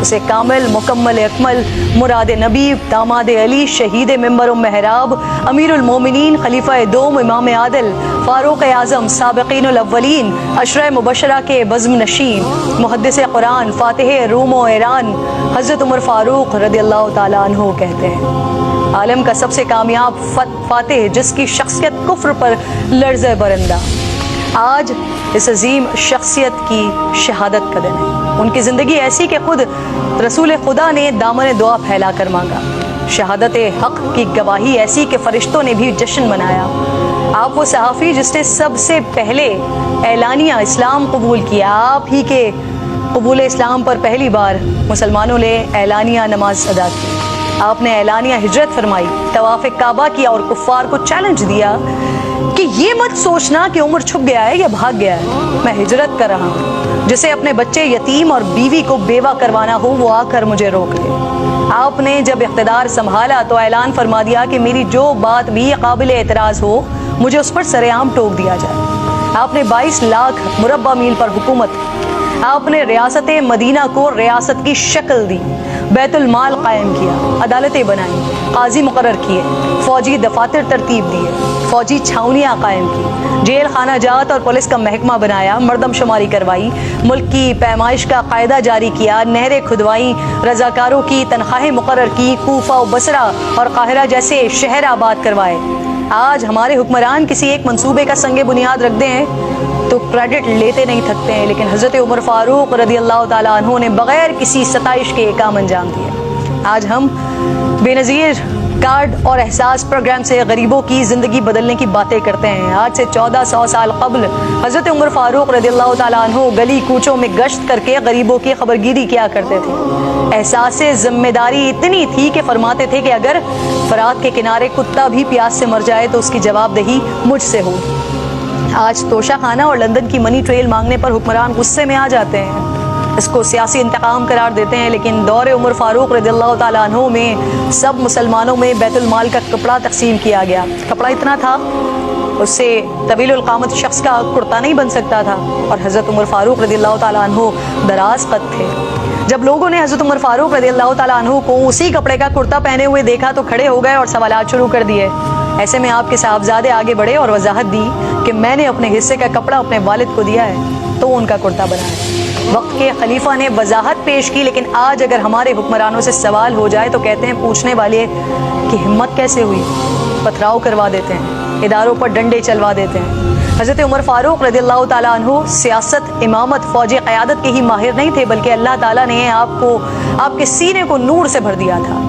اسے کامل مکمل اکمل مراد نبی داماد علی شہید منبر و محراب امیر المومنین خلیفہ دوم امام عادل فاروق اعظم سابقین الاولین عشرہ مبشرہ کے بزم نشین محدث قرآن فاتح روم و ایران حضرت عمر فاروق رضی اللہ تعالیٰ عنہ کہتے ہیں، عالم کا سب سے کامیاب فاتح جس کی شخصیت کفر پر لرز برندہ۔ آج اس عظیم شخصیت کی شہادت کا دن ہے۔ ان کی زندگی ایسی کہ خود رسول خدا نے دامن دعا پھیلا کر مانگا، شہادت حق کی گواہی ایسی کہ فرشتوں نے بھی جشن منایا۔ آپ وہ صحافی جس نے سب سے پہلے اعلانیہ اسلام قبول کیا، آپ ہی کے قبول اسلام پر پہلی بار مسلمانوں نے اعلانیہ نماز ادا کی، آپ نے اعلانیہ ہجرت فرمائی، طواف کعبہ کیا اور کفار کو چیلنج دیا کہ یہ مت سوچنا کہ عمر چھپ گیا ہے یا بھاگ گیا ہے، میں ہجرت کر رہا ہوں، جسے اپنے بچے یتیم اور بیوی کو بیوہ کروانا ہو وہ آ کر مجھے روک لے۔ آپ نے جب اقتدار سنبھالا تو اعلان فرما دیا کہ میری جو بات بھی قابل اعتراض ہو مجھے اس پر سر عام ٹوک دیا جائے۔ آپ نے 22 لاکھ مربع میل پر حکومت کی، آپ نے ریاست مدینہ کو ریاست کی شکل دی، بیت المال قائم کیا، عدالتیں بنائیں، قاضی مقرر کیے، فوجی دفاتر ترتیب دیے، فوجی چھاونیاں قائم کی، جیل خانہ جات اور پولیس کا محکمہ بنایا، مردم شماری کروائی، ملک کی پیمائش کا قاعدہ جاری کیا، نہریں کھدوائیں، رضاکاروں کی تنخواہیں مقرر کی، کوفہ و بصرہ اور قاہرہ جیسے شہر آباد کروائے۔ آج ہمارے حکمران کسی ایک منصوبے کا سنگ بنیاد رکھ دیں تو کریڈٹ لیتے نہیں تھکتے ہیں، لیکن حضرت عمر فاروق رضی اللہ تعالیٰ عنہ نے بغیر کسی ستائش کے کام انجام دیے۔ آج ہم بے نظیر کارڈ اور احساس پروگرام سے غریبوں کی زندگی بدلنے کی باتیں کرتے ہیں۔ آج سے 1400 سال قبل حضرت عمر فاروق رضی اللہ تعالیٰ عنہ گلی کوچوں میں گشت کر کے غریبوں کی خبرگیری کیا کرتے تھے۔ احساس ذمہ داری اتنی تھی کہ فرماتے تھے کہ اگر فرات کے کنارے کتا بھی پیاس سے مر جائے تو اس کی جواب دہی مجھ سے ہو۔ آج توشہ خانہ اور لندن کی منی ٹریل مانگنے پر حکمران غصے میں آ جاتے ہیں، اس کو سیاسی انتقام قرار دیتے ہیں، لیکن دور عمر فاروق رضی اللہ تعالیٰ عنہ میں سب مسلمانوں میں بیت المال کا کپڑا تقسیم کیا گیا۔ کپڑا اتنا تھا اس سے طویل القامت شخص کا کرتا نہیں بن سکتا تھا، اور حضرت عمر فاروق رضی اللہ تعالیٰ عنہ دراز قد تھے۔ جب لوگوں نے حضرت عمر فاروق رضی اللہ تعالیٰ عنہ کو اسی کپڑے کا کرتا پہنے ہوئے دیکھا تو کھڑے ہو گئے اور سوالات شروع کر دیے۔ ایسے میں آپ کے صاحبزادے آگے بڑھے اور وضاحت دی کہ میں نے اپنے حصے کا کپڑا اپنے والد کو دیا ہے تو ان کا کرتا بنا ہے۔ وقت کے خلیفہ نے وضاحت پیش کی، لیکن آج اگر ہمارے حکمرانوں سے سوال ہو جائے تو کہتے ہیں پوچھنے والے کی ہمت کیسے ہوئی، پتھراؤ کروا دیتے ہیں، اداروں پر ڈنڈے چلوا دیتے ہیں۔ حضرت عمر فاروق رضی اللہ تعالیٰ عنہ سیاست، امامت، فوجی قیادت کے ہی ماہر نہیں تھے، بلکہ اللہ تعالیٰ نے آپ کے سینے کو نور سے بھر دیا تھا۔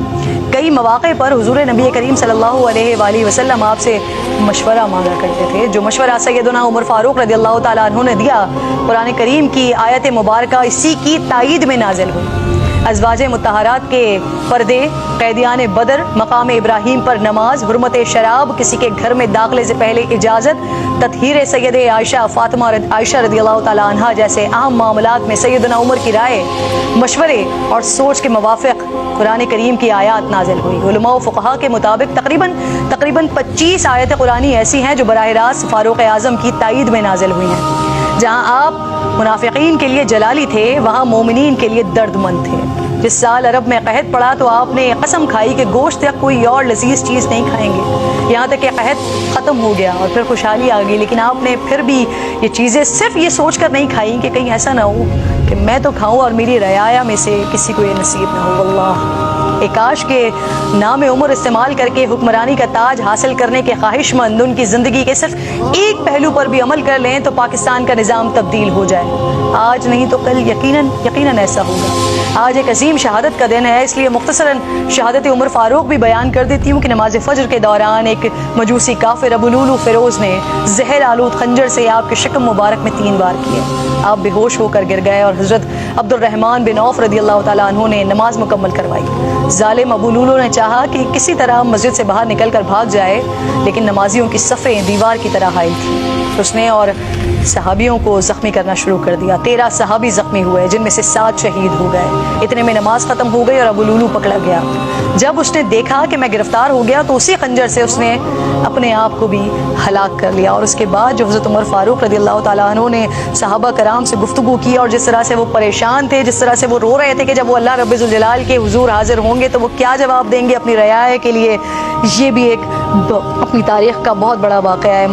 کئی مواقع پر حضور نبی کریم صلی اللہ علیہ وآلہ وسلم آپ سے مشورہ مانگا کرتے تھے، جو مشورہ سیدنا عمر فاروق رضی اللہ تعالیٰ عنہ نے دیا قرآن کریم کی آیت مبارکہ اسی کی تائید میں نازل ہوئی۔ ازواج مطہرات کے پردے، قیدیان بدر، مقام ابراہیم پر نماز، حرمت شراب، کسی کے گھر میں داخلے سے پہلے اجازت، تطہیر سید عائشہ فاطمہ عائشہ رضی اللہ تعالیٰ عنہا جیسے اہم معاملات میں سیدنا عمر کی رائے، مشورے اور سوچ کے موافق قرآن کریم کی آیات نازل ہوئی۔ علماء و فقہا کے مطابق تقریباً 25 آیت قرآنی ایسی ہیں جو براہ راست فاروق اعظم کی تائید میں نازل ہوئی ہیں۔ جہاں آپ منافقین کے لیے جلالی تھے وہاں مومنین کے لیے درد مند تھے۔ جس سال عرب میں قحط پڑا تو آپ نے قسم کھائی کہ گوشت یا کوئی اور لذیذ چیز نہیں کھائیں گے، یہاں تک کہ قحط ختم ہو گیا اور پھر خوشحالی آ گئی، لیکن آپ نے پھر بھی یہ چیزیں صرف یہ سوچ کر نہیں کھائیں کہ کہیں ایسا نہ ہو کہ میں تو کھاؤں اور میری رعایا میں سے کسی کو یہ نصیب نہ ہو۔ واللہ کاش کے نام عمر استعمال کر کے حکمرانی کا تاج حاصل کرنے کے خواہش مند ان کی زندگی کے صرف ایک پہلو پر بھی عمل کر لیں تو پاکستان کا نظام تبدیل ہو جائے۔ آج نہیں تو کل یقیناً ایسا ہوگا۔ آج ایک عظیم شہادت کا دن ہے، اس لیے مختصراً شہادت عمر فاروق بھی بیان کر دیتی ہوں کہ نماز فجر کے دوران ایک مجوسی کافر ابو لولو فیروز نے زہر آلود خنجر سے آپ کے شکم مبارک میں 3 بار کیے۔ آپ بے ہوش ہو کر گر گئے اور حضرت عبد الرحمن بن عوف رضی اللہ تعالیٰ عنہ نے نماز مکمل کروائی۔ ظالم ابو لولو نے چاہا کہ کسی طرح مسجد سے باہر نکل کر بھاگ جائے، لیکن نمازیوں کی صفیں دیوار کی طرح حائل تھی۔ اس نے اور صحابیوں کو زخمی کرنا شروع کر دیا۔ 13 صحابی زخمی ہوئے جن میں سے 7 شہید ہو گئے۔ اتنے میں نماز ختم ہو گئی اور ابو لولو پکڑا گیا۔ جب اس نے دیکھا کہ میں گرفتار ہو گیا تو اسی خنجر سے اس نے اپنے آپ کو بھی ہلاک کر لیا۔ اور اس کے بعد جو حضرت عمر فاروق رضی اللہ تعالیٰ عنہ نے صحابہ کرام کرام سے گفتگو کی اور جس طرح سے وہ پریشان تھے, جس طرح سے وہ رو رہے تھے کہ جب وہ اللہ رب ذوالجلال کے حضور حاضر ہوں گے تو وہ کیا جواب دیں گے اپنی رعایا کے لیے, یہ بھی ایک اپنی تاریخ کا بہت بڑا واقعہ ہے.